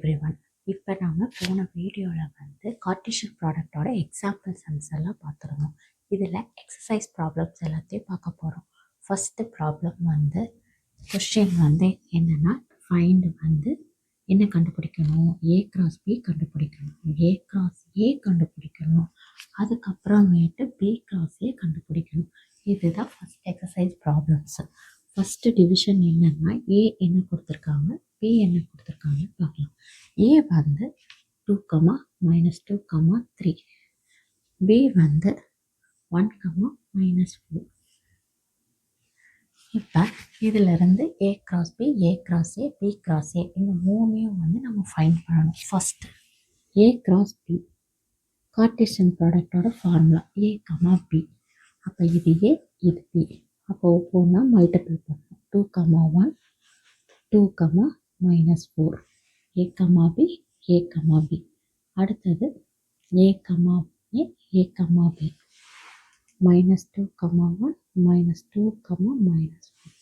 Everyone. இப்போ நம்ம போன வீடியோவில் வந்து கார்ட்டீசியன் ப்ராடக்டோட எக்ஸாம்பிள் சம்ஸ் எல்லாம் பார்த்துருந்தோம். இதில் எக்ஸசைஸ் ப்ராப்ளம்ஸ் எல்லாத்தையும் பார்க்க போகிறோம். ஃபஸ்ட்டு ப்ராப்ளம் வந்து கொஸ்டின் வந்து என்னென்னா ஃபைண்ட் வந்து என்ன கண்டுபிடிக்கணும், ஏ கிராஸ் பி கண்டுபிடிக்கணும், ஏ கிராஸ் ஏ கண்டுபிடிக்கணும், அதுக்கப்புறமேட்டு பி கிராஸ் ஏ கண்டுபிடிக்கணும். இதுதான் first exercise problems. First division என்னென்னா ஏ என்ன கொடுத்துருக்காங்க, பி என்ன கொடுத்துருக்காங்க பார்க்கலாம். ஏ வந்து 2, -2, 3. பி வந்து 1, -4. இப்போ இதிலிருந்து A cross B, A cross A, B cross A இந்த மூணையும் வந்து நம்ம ஃபைண்ட் பண்ணணும். First A cross B cartesian ப்ராடக்டோட ஃபார்முலா ஏ, பி. அப்போ இது ஏ, இது பி. அப்போ ஒவ்வொன்றா மல்டிபிள் பண்ணணும். 2, 1, 2, -4. ஏ, பி, ஏ, பி. அடுத்தது ஏ, ஏ, ஏ, பி. -2, 1, -2, -4.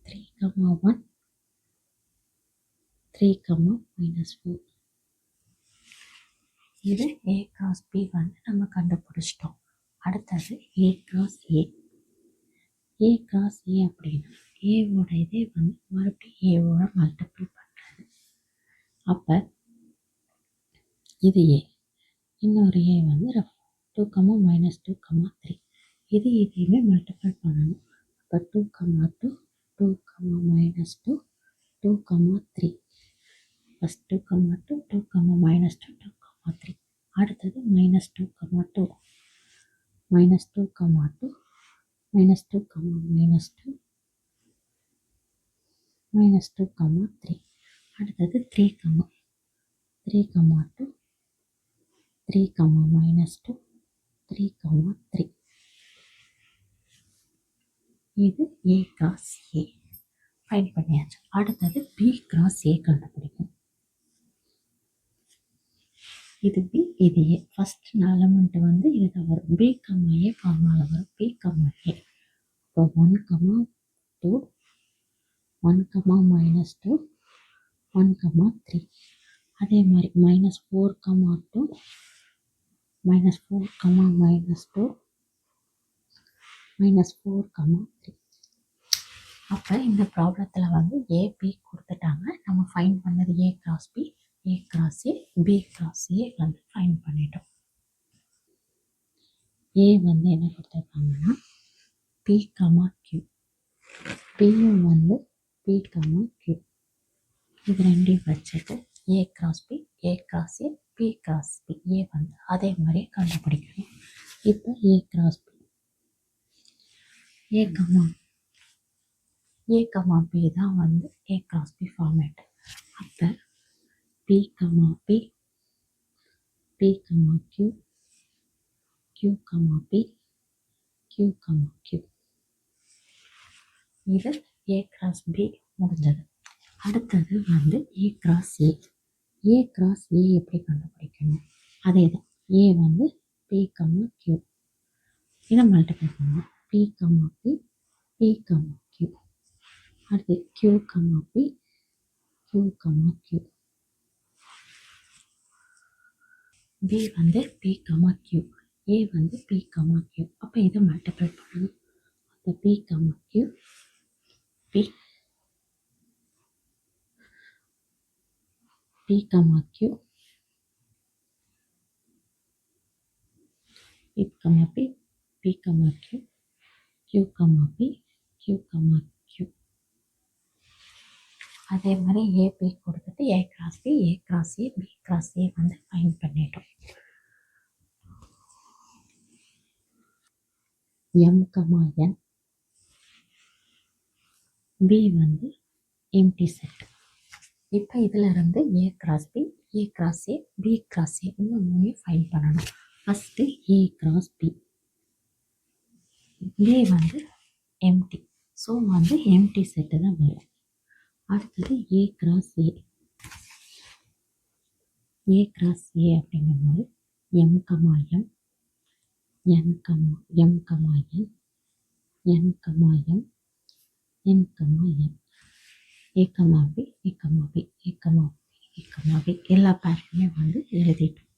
3, 1, 3, -4. இது ஏ கிராஸ் பி வந்து நம்ம கண்டுபிடிச்சிட்டோம். அடுத்தது ஏ cross A. A cross A அப்படின்னா ஏவோட இதே வந்து மறுபடியும் ஏவோட மல்டிபிள் பண்ணுறது. அப்போ இது ஏ, இன்னொரு ஏ வந்து 2, -2, 3. இதையுமே மல்டிபிள் பண்ணணும். அப்போ 2, 2, 2, -2, 2, 3. ஃபஸ்ட் 2, 2, 2, -2, 2, 3. அடுத்தது -2, 2, -2, 2, -2, -2, -2, 3. அடுத்தது 3, 3, 2, 3, -2, 3, 3. இது ஏ கிராஸ் ஏ ஃபைண்ட் பண்ணியாச்சு. அடுத்தது பி கிராஸ் ஏ கண்டுபிடிக்கும். இது பி, இது ஏ. ஃபஸ்ட் எலமெண்ட் வந்து இதுதான் வரும். பி, ஏ ஃபார்முலா வரும். பி, ஏ. இப்போ 1, 2, 1, -2, 1, 3. அதே மாதிரி -4, 2, -4, -2, -4, 3. அப்போ இந்த ப்ராப்ளத்தில் வந்து ஏ, பி கொடுத்துட்டாங்க. நம்ம ஃபைண்ட் பண்ணது A cross B, A cross A, B cross A வந்து ஃபைண்ட் பண்ணிட்டோம். ஏ வந்து என்ன கொடுத்துருக்காங்கன்னா பி, கியூ. பியும் வந்து பி, கியூ. இது ரெண்டையும் வச்சுட்டு A cross B, A cross A, B cross B, A வந்து அதே மாதிரி கண்டுபிடிக்கணும். இப்போ A cross B, A, B தான் வந்து ஏ கிராஸ் பி ஃபார்மேட். அப்போ P, P, P, Q, Q, P, Q, Q. இது ஏ கிராஸ் பி முடிஞ்சது. அடுத்தது வந்து A cross A. A cross ஏ எப்படி கண்டுபிடிக்கணும்? அதே தான். ஏ வந்து பி, கியூ. இதை மல்டிபிள் பண்ணணும். P, P, P, Q. அடுத்து Q, P, Q, Q. P வந்து பி, கியூ. ஏ வந்து பி, கியூ. அப்போ இதை மல்டிபிள் பண்ணணும். அப்போ P, Q, P, P, Q, P, P, P, Q, Q, P, Q, Q. அதே மாதிரி ஏபி கொடுத்துட்டு A cross B, A cross A, B cross A வந்து ஃபைண்ட் பண்ணிட்டோம். M, N. பி வந்து எம்டி செட். இப்போ இதில் இருந்து ஏ cross B, A cross A, B cross A இந்த மூணையும் ஃபைண்ட் பண்ணணும். First A cross B. B வந்து எம்டி, ஸோ வந்து எம்டி செட்டு தான் வரும். அடுத்தது ஏ cross A. A cross A அப்படிங்கும்போது M, M, N, M, N, N, M, N, N. A comma B A comma B A comma B A comma B எல்லா பேருமே வந்து எழுதிட்டோம்.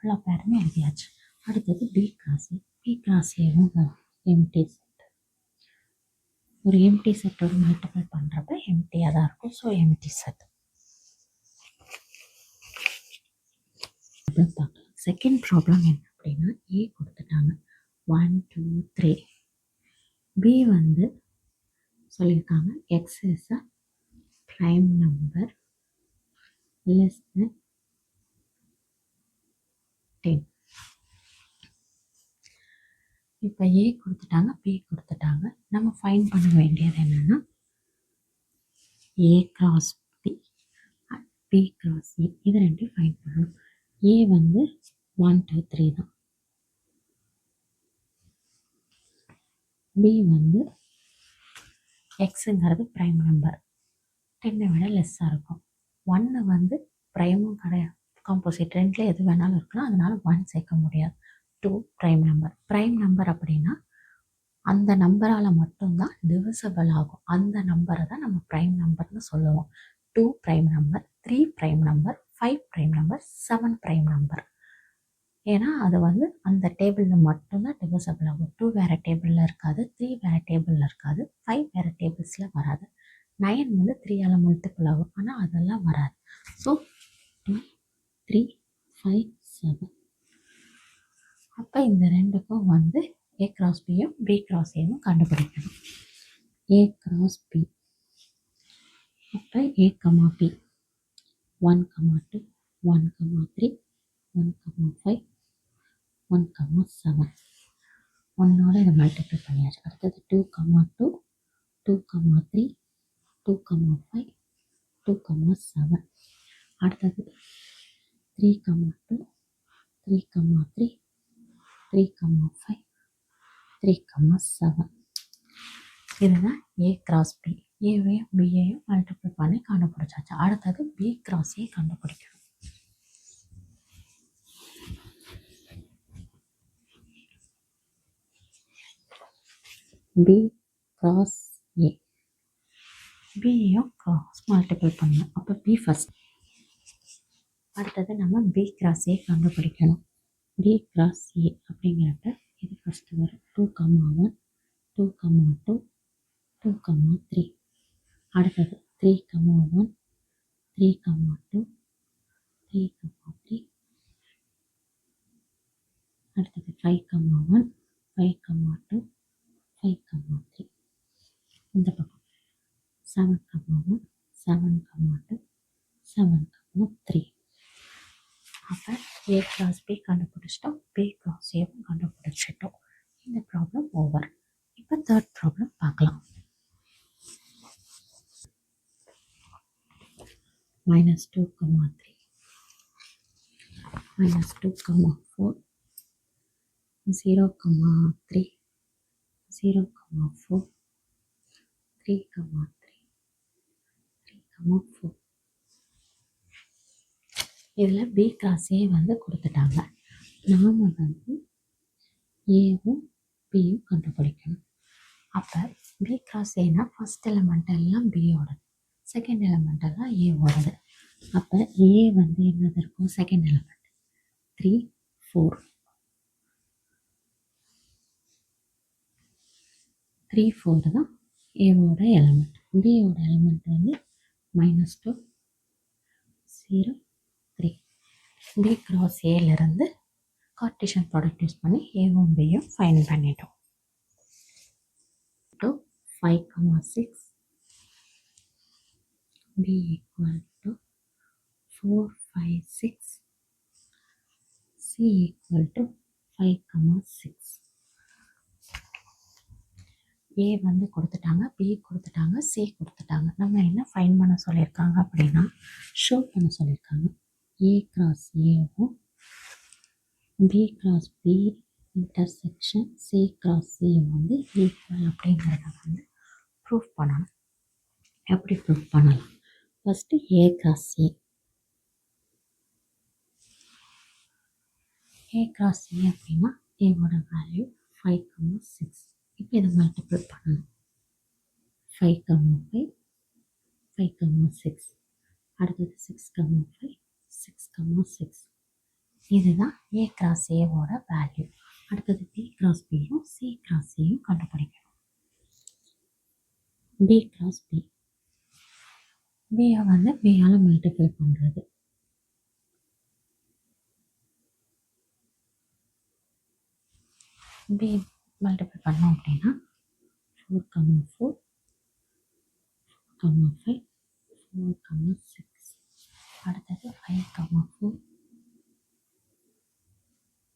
எல்லா பேருமே எழுதியாச்சு. அடுத்தது B cross A. B cross ஏவும் எம்டி செட். ஒரு எம்டி செட்டோட மல்டிபிள் பண்ணுறப்ப எம்டியாக தான் இருக்கும். ஸோ எம்டி செட் பார்க்கலாம். செகண்ட் ப்ராப்ளம் என்ன அப்படின்னா, ஏ கொடுத்துட்டாங்க 1 2 3. பி வந்து சொல்லியிருக்காங்க X is a prime number less than 10. இப்போ ஏ கொடுத்துட்டாங்க, பி கொடுத்துட்டாங்க. நம்ம ஃபைண்ட் பண்ண வேண்டியது என்னென்னா A cross B, B cross A, இது ரெண்டையும் ஃபைண்ட் பண்ணணும். ஏ வந்து 1 2 3 தான். பி வந்து எக்ஸுங்கிறது ப்ரைம் நம்பர் 10 விட லெஸ்ஸாக இருக்கும். 1 வந்து ப்ரைமும் கிடையாது, காம்போசிட், ரெண்டில் எது வேணாலும் இருக்கலாம். அதனால் 1 சேர்க்க முடியாது. 2 ப்ரைம் நம்பர். ப்ரைம் நம்பர் அப்படின்னா அந்த நம்பரால் மட்டும்தான் டிவிசபிள் ஆகும். அந்த நம்பரை தான் நம்ம ப்ரைம் நம்பர்னு சொல்லுவோம். 2 prime number, 3 prime number, 5 prime number, 7 prime number. ஏன்னா அது வந்து அந்த டேபிளில் மட்டும்தான் டிவிசபிள் ஆகும். 2 வேறு டேபிளில் இருக்காது, 3 வேறு டேபிளில் இருக்காது, 5 வேறு டேபிள்ஸில் வராது. 9 வந்து 3ஆல் மல்டிபிள் ஆகும், ஆனால் அதெல்லாம் வராது. ஸோ 2 3 5 7. அப்போ இந்த ரெண்டுக்கும் வந்து ஏ கிராஸ் பியும் பி கிராஸ் ஏவும் கண்டுபிடிக்கணும். A cross B. அப்போ A comma B 1 comma 2 1 comma 3 1 comma 5 1 comma 7. 1ஓட இதை மல்டிப்ளை பண்ணியாச்சு. அடுத்தது 2 கமா 2 2 கமா 3 2 கமா 5 2 கமா 7. அடுத்தது 3 கமா 2 3 கமா 3 3 கமா 5 3 கமா 7. இதுதான் ஏ கிராஸ் பி. ஏவையும் பியையும் மல்டிப்ளை பண்ணி கண்டுபிடிச்சாச்சு. அடுத்தது பி கிராஸ் ஏ கண்டுபிடிக்கணும். B cross A. பியையும் கிராஸ் மல்டிப்ளை பண்ணணும். அப்போ பி ஃபஸ்ட். அடுத்தது நம்ம பி கிராஸ் ஏ கண்டுபிடிக்கணும். பி கிராஸ் ஏ அப்படிங்கிறப்ப இது ஃபஸ்ட்டு வரும். 2 கமா 1 2 கமா 2 2 கமா 3. அடுத்தது 3 கமா 1 3 கமா 2 3 கமா 3. அடுத்தது 5 கமா 1 5 கமா 2 5 கமா 3. இந்த பக்கம் 7 கமா 1 7 கமா 2 7 கமா 3. அப்போ ஏ கிராஸ் பி கண்டுபிடிச்சிட்டோம், பி கிராஸ் ஏவும் கண்டுபிடிச்சிட்டோம். இந்த ப்ராப்ளம் ஓவர். இப்போ தேர்ட் ப்ராப்ளம் பார்க்கலாம். -2, 3 -2, 4 0, 3 0, 4 3, 3 3, 4. இதில் பி கிராஸ் ஏ வந்து கொடுத்துட்டாங்க. நாம் வந்து ஏவும் பியும் கண்டுபிடிக்கணும். அப்போ பி கிராஸ் ஏன்னா ஃபஸ்ட் எலிமெண்ட் எல்லாம் பியோடது, செகண்ட் எலிமெண்ட் எல்லாம் ஏவோடது. அப்போ ஏ வந்து என்னது இருக்கும்? செகண்ட் எலிமெண்ட் 3 4 3 4 தான் ஏவோட எலிமெண்ட். பியோட எலிமெண்ட் வந்து -2 0 3. பி கிராஸ் ஏலேருந்து கார்ட்டீசியன் ப்ராடக்ட் யூஸ் பண்ணி ஏவும் பியும் ஃபைண்ட் பண்ணிட்டோம். 5, 6 b equal to 4 5 6 c equal to 5, 6. ஏ வந்து கொடுத்துட்டாங்க, பி கொடுத்துட்டாங்க, சி கொடுத்துட்டாங்க. நம்ம என்ன ஃபைண்ட் பண்ண சொல்லியிருக்காங்க அப்படின்னா ஷோ பண்ண சொல்லியிருக்காங்க. ஏ கிராஸ் ஏவும் B cross B intersection C cross C வந்து ஈக்குவல் அப்படிங்கிறத வந்து ப்ரூஃப் பண்ணணும். எப்படி ப்ரூஃப் பண்ணலாம்? First A cross A. A cross A அப்படின்னா ஏவோட வேல்யூ 5, 6. இப்போ இதை மல்டிபிள் பண்ணணும். 5, 5 5,6. அடுத்தது 6,5 6,6. இதுதான் A கிராஸ் ஏவோட வேல்யூ. அடுத்தது B கிராஸ் பியும் C கிராஸ் சியும் கண்டுபிடிக்கணும். B கிராஸ் பி, பியை வந்து பியால் மல்டிப்ளை பண்ணுறது. பி மல்டிப்ளை பண்ணோம் அப்படின்னா 4,4 4,5 4,6. அடுத்தது 5,4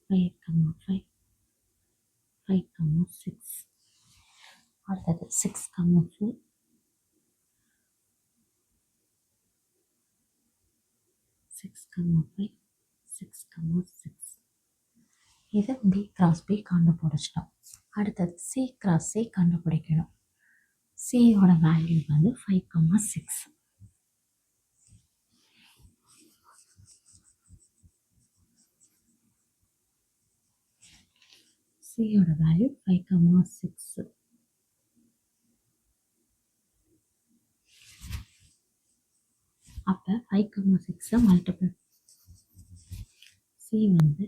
5,5 5,6. அடுத்தது 6,4 6,5 6,6. இது பி கிராஸ் பி கண்டுபிடிச்சிட்டோம். அடுத்தது சி கிராஸ் சி கண்டுபிடிக்கணும். சியோட வேல்யூ வந்து 5,6. சியோட வேல்யூ 5,6. அப்போ 5,6 மல்டிபிள் சி வந்து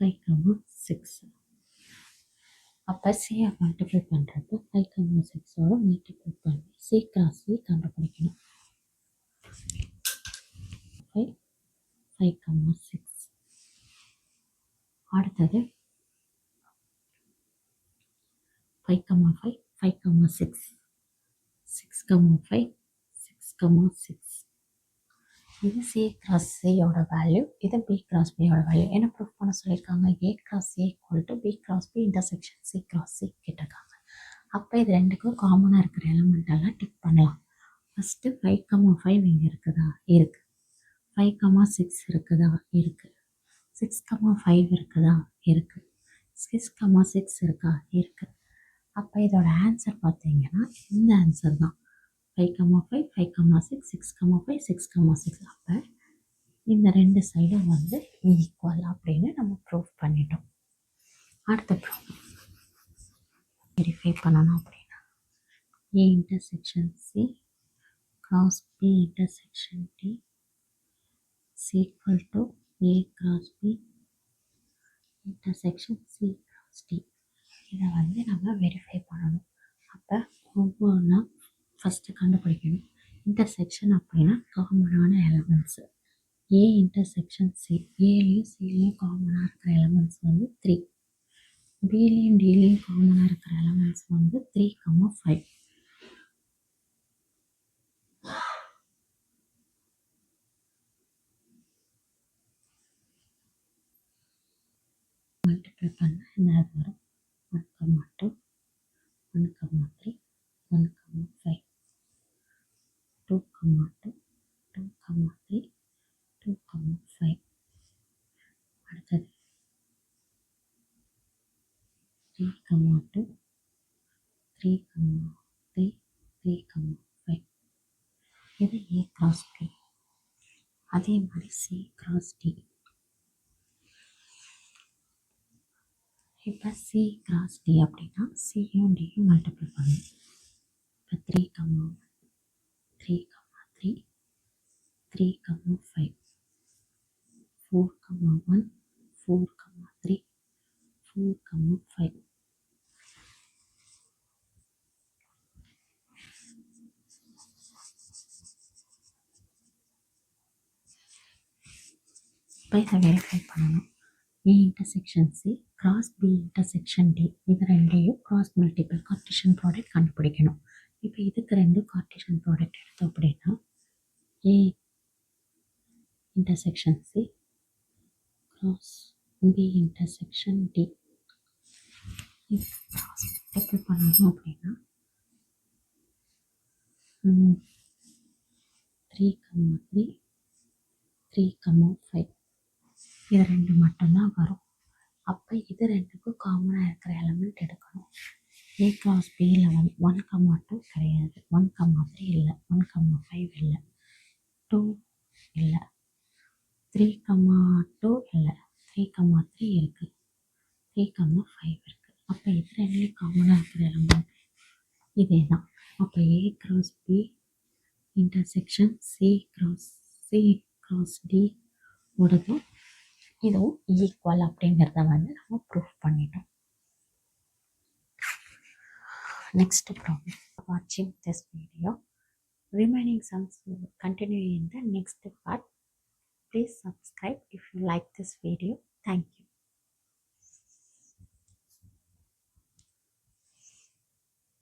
5,6. அப்போ சியை மல்டிப்ளை பண்ணுறப்போ 5,6ஓட மல்டிப்ளை பண்ணி சி கிராஸ் சி கண்டுபிடிக்கணும். 5,6. அடுத்தது 5,5 5,6 6,5 6,6. இது சி கிராஸ் சியோட வேல்யூ, இது பி கிராஸ் பியோட வேல்யூ. என்ன ப்ரூஃப் பண்ண சொல்லியிருக்காங்க? A cross A equal to B cross B intersection C cross C கேட்டிருக்காங்க. அப்போ இது ரெண்டுக்கும் காமனாக இருக்கிற எலமெண்டெல்லாம் டிக் பண்ணலாம். ஃபஸ்ட்டு 5,5 இங்கே இருக்குதா? இருக்குது. 5,6 இருக்குதா? இருக்குது. 6,5 இருக்குதா? இருக்குது. 6,6 இருக்கா? இருக்குது. அப்போ இதோட ஆன்சர் பார்த்தீங்கன்னா இந்த ஆன்சர் தான். 5,5 5,6 6,5 6,6. அப்போ இந்த ரெண்டு சைடும் வந்து ஈக்குவல் அப்படின்னு நம்ம ப்ரூவ் பண்ணிட்டோம். அடுத்த ப்ராப்ளம் வெரிஃபை பண்ணணும் அப்படின்னா A intersection C cross B intersection D equal to A cross B intersection C cross D. இதை வந்து நம்ம வெரிஃபை பண்ணணும். அப்போ ஒவ்வொன்றா ஃபஸ்ட்டு கண்டுபிடிக்கணும். இன்டர்செக்ஷன் அப்படின்னா காமனான எலமெண்ட்ஸு. ஏ இன்டர்செக்ஷன் சி, ஏலேயும் சிலேயும் காமனாக இருக்கிற எலமெண்ட்ஸ் வந்து 3. பிலேயும் டிலேயும் காமனாக இருக்கிற எலமெண்ட்ஸ் வந்து 3,5. மல்டிப்ளை பண்ண என்ன வரும்? 1,2 1,3 1,5 2,2 2,3 2,5. அடுத்தது 3,2 3,3 3,5. இது ஏ கிராஸ் பி. அதே மாதிரி சி கிராஸ் டி. இப்போ சி கிராஸ் டி அப்படின்னா சியும் டியும் மல்டிப்ளை பண்ணணும். இப்போ 3,1 3,3 3,5 4,1 4,3 4,5. இப்போ இதை வெரிஃபை பண்ணணும். A intersection C cross B intersection D, இது ரெண்டையும் கிராஸ் மல்டிபிள் கார்ட்டீசியன் ப்ராடக்ட் கண்டுபிடிக்கணும். இப்போ இதுக்கு ரெண்டு கார்ட்டீசியன் ப்ராடக்ட் எடுத்தோம் அப்படின்னா A intersection C cross B intersection D. இது கிராஸ் மல்டிபிள் பண்ணணும் அப்படின்னா 3,3 3,5 இது ரெண்டு மட்டும்தான் வரும். அப்போ இது ரெண்டுக்கும் காமனாக இருக்கிற எலமெண்ட் எடுக்கணும். ஏ கிராஸ் பியில் வந்து 1,2 கிடையாது, 1,3 இல்லை, 1,5 இல்லை, 2 இல்லை, 3,2 இல்லை, 3,3 இருக்குது, 3,5 இருக்குது. அப்போ இது ரெண்டுலேயும் காமனாக இருக்கிற எலமெண்ட் இதே தான். Okay, A cross B intersection C cross D ஓடதும் இதுவும் ஈக்குவல் அப்படிங்கிறத வந்து நம்ம ப்ரூஃப் பண்ணிட்டோம். Next problem. Watching this video. Remaining sums will continue in the next part. Please subscribe if you like this video. Thank you.